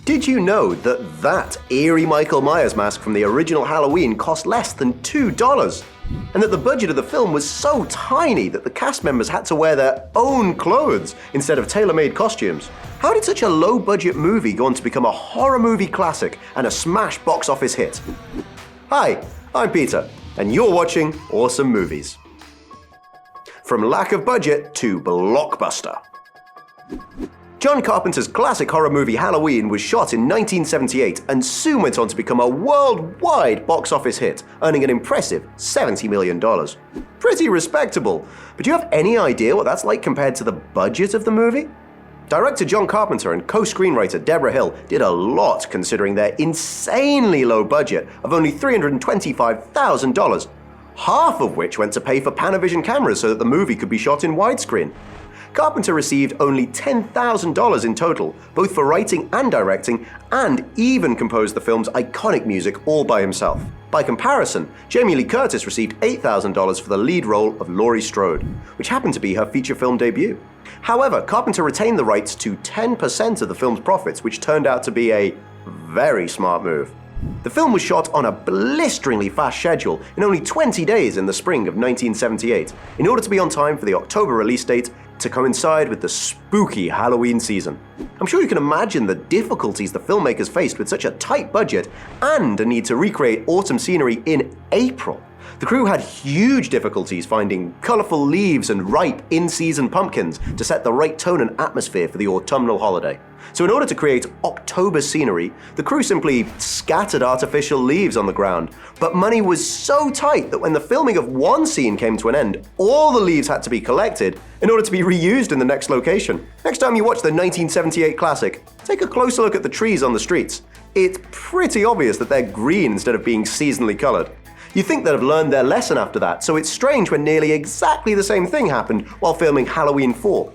Did you know that eerie Michael Myers mask from the original Halloween cost less than $2? And that the budget of the film was so tiny that the cast members had to wear their own clothes instead of tailor-made costumes? How did such a low-budget movie go on to become a horror movie classic and a smash box office hit? Hi, I'm Peter, and you're watching Awesome Movies. From lack of budget to blockbuster. John Carpenter's classic horror movie Halloween was shot in 1978 and soon went on to become a worldwide box office hit, earning an impressive $70 million. Pretty respectable, but do you have any idea what that's like compared to the budget of the movie? Director John Carpenter and co-screenwriter Deborah Hill did a lot considering their insanely low budget of only $325,000, half of which went to pay for Panavision cameras so that the movie could be shot in widescreen. Carpenter received only $10,000 in total, both for writing and directing, and even composed the film's iconic music all by himself. By comparison, Jamie Lee Curtis received $8,000 for the lead role of Laurie Strode, which happened to be her feature film debut. However, Carpenter retained the rights to 10% of the film's profits, which turned out to be a very smart move. The film was shot on a blisteringly fast schedule in only 20 days in the spring of 1978, in order to be on time for the October release date to coincide with the spooky Halloween season. I'm sure you can imagine the difficulties the filmmakers faced with such a tight budget and a need to recreate autumn scenery in April. The crew had huge difficulties finding colorful leaves and ripe in-season pumpkins to set the right tone and atmosphere for the autumnal holiday. So in order to create October scenery, the crew simply scattered artificial leaves on the ground. But money was so tight that when the filming of one scene came to an end, all the leaves had to be collected in order to be reused in the next location. Next time you watch the 1978 classic, take a closer look at the trees on the streets. It's pretty obvious that they're green instead of being seasonally colored. You'd think they'd have learned their lesson after that, so it's strange when nearly exactly the same thing happened while filming Halloween 4.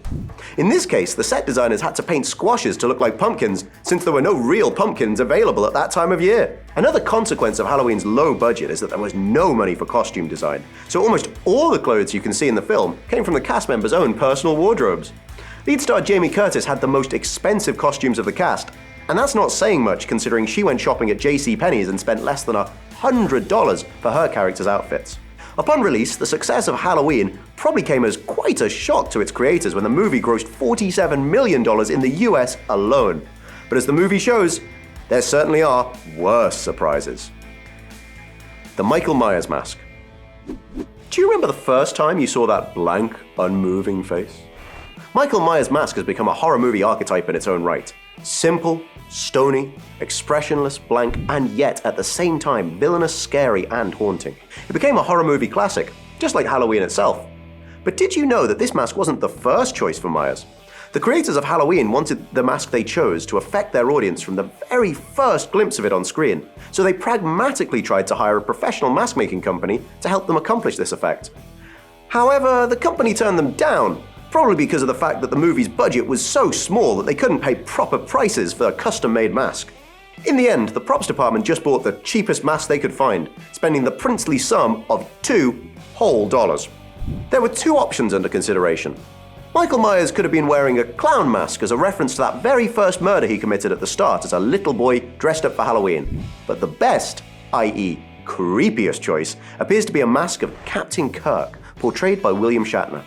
In this case, the set designers had to paint squashes to look like pumpkins, since there were no real pumpkins available at that time of year. Another consequence of Halloween's low budget is that there was no money for costume design, so almost all the clothes you can see in the film came from the cast members' own personal wardrobes. Lead star Jamie Curtis had the most expensive costumes of the cast, and that's not saying much considering she went shopping at JCPenney's and spent less than $100 for her character's outfits. Upon release, the success of Halloween probably came as quite a shock to its creators when the movie grossed $47 million in the US alone. But as the movie shows, there certainly are worse surprises. The Michael Myers mask. Do you remember the first time you saw that blank, unmoving face? Michael Myers' mask has become a horror movie archetype in its own right. Simple, stony, expressionless, blank, and yet at the same time villainous, scary, and haunting. It became a horror movie classic, just like Halloween itself. But did you know that this mask wasn't the first choice for Myers? The creators of Halloween wanted the mask they chose to affect their audience from the very first glimpse of it on screen, so they pragmatically tried to hire a professional mask-making company to help them accomplish this effect. However, the company turned them down, probably because of the fact that the movie's budget was so small that they couldn't pay proper prices for a custom-made mask. In the end, the props department just bought the cheapest mask they could find, spending the princely sum of $2 whole. There were two options under consideration. Michael Myers could have been wearing a clown mask as a reference to that very first murder he committed at the start as a little boy dressed up for Halloween. But the best, i.e. creepiest choice, appears to be a mask of Captain Kirk, portrayed by William Shatner.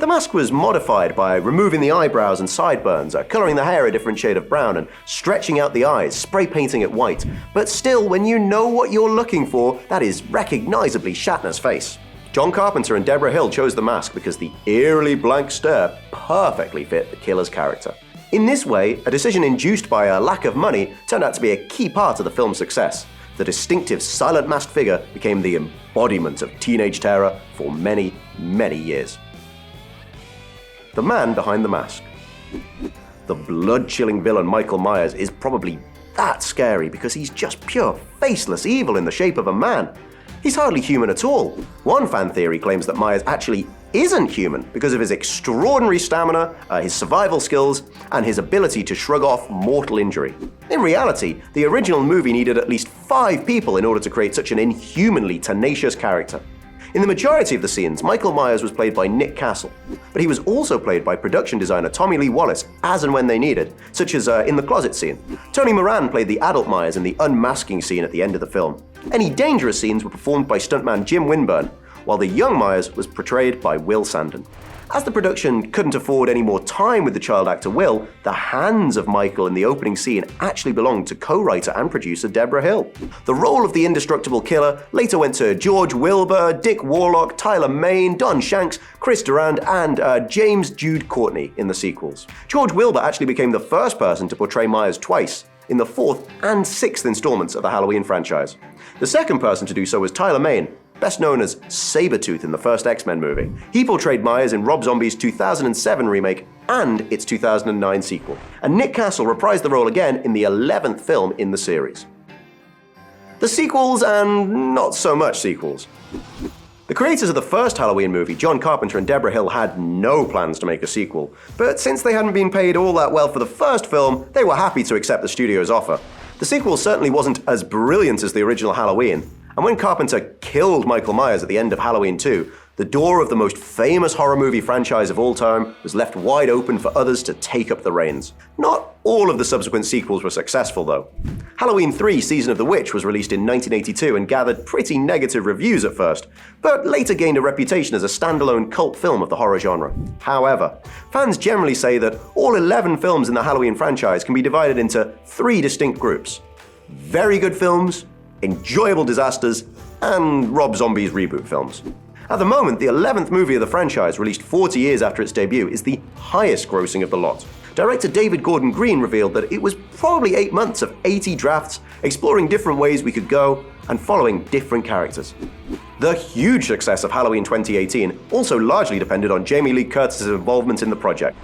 The mask was modified by removing the eyebrows and sideburns, coloring the hair a different shade of brown, and stretching out the eyes, spray painting it white. But still, when you know what you're looking for, that is recognizably Shatner's face. John Carpenter and Deborah Hill chose the mask because the eerily blank stare perfectly fit the killer's character. In this way, a decision induced by a lack of money turned out to be a key part of the film's success. The distinctive silent masked figure became the embodiment of teenage terror for many, many years. The man behind the mask. The blood-chilling villain Michael Myers is probably that scary because he's just pure faceless evil in the shape of a man. He's hardly human at all. One fan theory claims that Myers actually isn't human because of his extraordinary stamina, his survival skills, and his ability to shrug off mortal injury. In reality, the original movie needed at least 5 people in order to create such an inhumanly tenacious character. In the majority of the scenes, Michael Myers was played by Nick Castle, but he was also played by production designer Tommy Lee Wallace as and when they needed, such as in the closet scene. Tony Moran played the adult Myers in the unmasking scene at the end of the film. Any dangerous scenes were performed by stuntman Jim Winburn, while the young Myers was portrayed by Will Sandon. As the production couldn't afford any more time with the child actor Will, the hands of Michael in the opening scene actually belonged to co-writer and producer Deborah Hill. The role of the indestructible killer later went to George Wilbur, Dick Warlock, Tyler Mane, Don Shanks, Chris Durand, and James Jude Courtney in the sequels. George Wilbur actually became the first person to portray Myers twice, in the 4th and 6th installments of the Halloween franchise. The second person to do so was Tyler Mane, best known as Sabretooth in the first X-Men movie. He portrayed Myers in Rob Zombie's 2007 remake and its 2009 sequel. And Nick Castle reprised the role again in the 11th film in the series. The sequels and not so much sequels. The creators of the first Halloween movie, John Carpenter and Deborah Hill, had no plans to make a sequel, but since they hadn't been paid all that well for the first film, they were happy to accept the studio's offer. The sequel certainly wasn't as brilliant as the original Halloween, and when Carpenter killed Michael Myers at the end of Halloween 2, the door of the most famous horror movie franchise of all time was left wide open for others to take up the reins. Not all of the subsequent sequels were successful, though. Halloween 3 Season of the Witch was released in 1982 and gathered pretty negative reviews at first, but later gained a reputation as a standalone cult film of the horror genre. However, fans generally say that all 11 films in the Halloween franchise can be divided into 3 distinct groups: very good films, enjoyable disasters, and Rob Zombie's reboot films. At the moment, the 11th movie of the franchise, released 40 years after its debut, is the highest grossing of the lot. Director David Gordon Green revealed that it was probably 8 months of 80 drafts, exploring different ways we could go, and following different characters. The huge success of Halloween 2018 also largely depended on Jamie Lee Curtis's involvement in the project.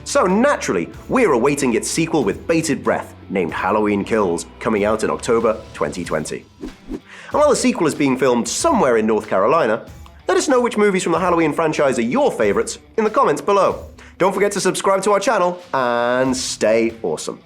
So naturally, we're awaiting its sequel with bated breath, named Halloween Kills, coming out in October 2020. And while the sequel is being filmed somewhere in North Carolina, let us know which movies from the Halloween franchise are your favorites in the comments below. Don't forget to subscribe to our channel and stay awesome.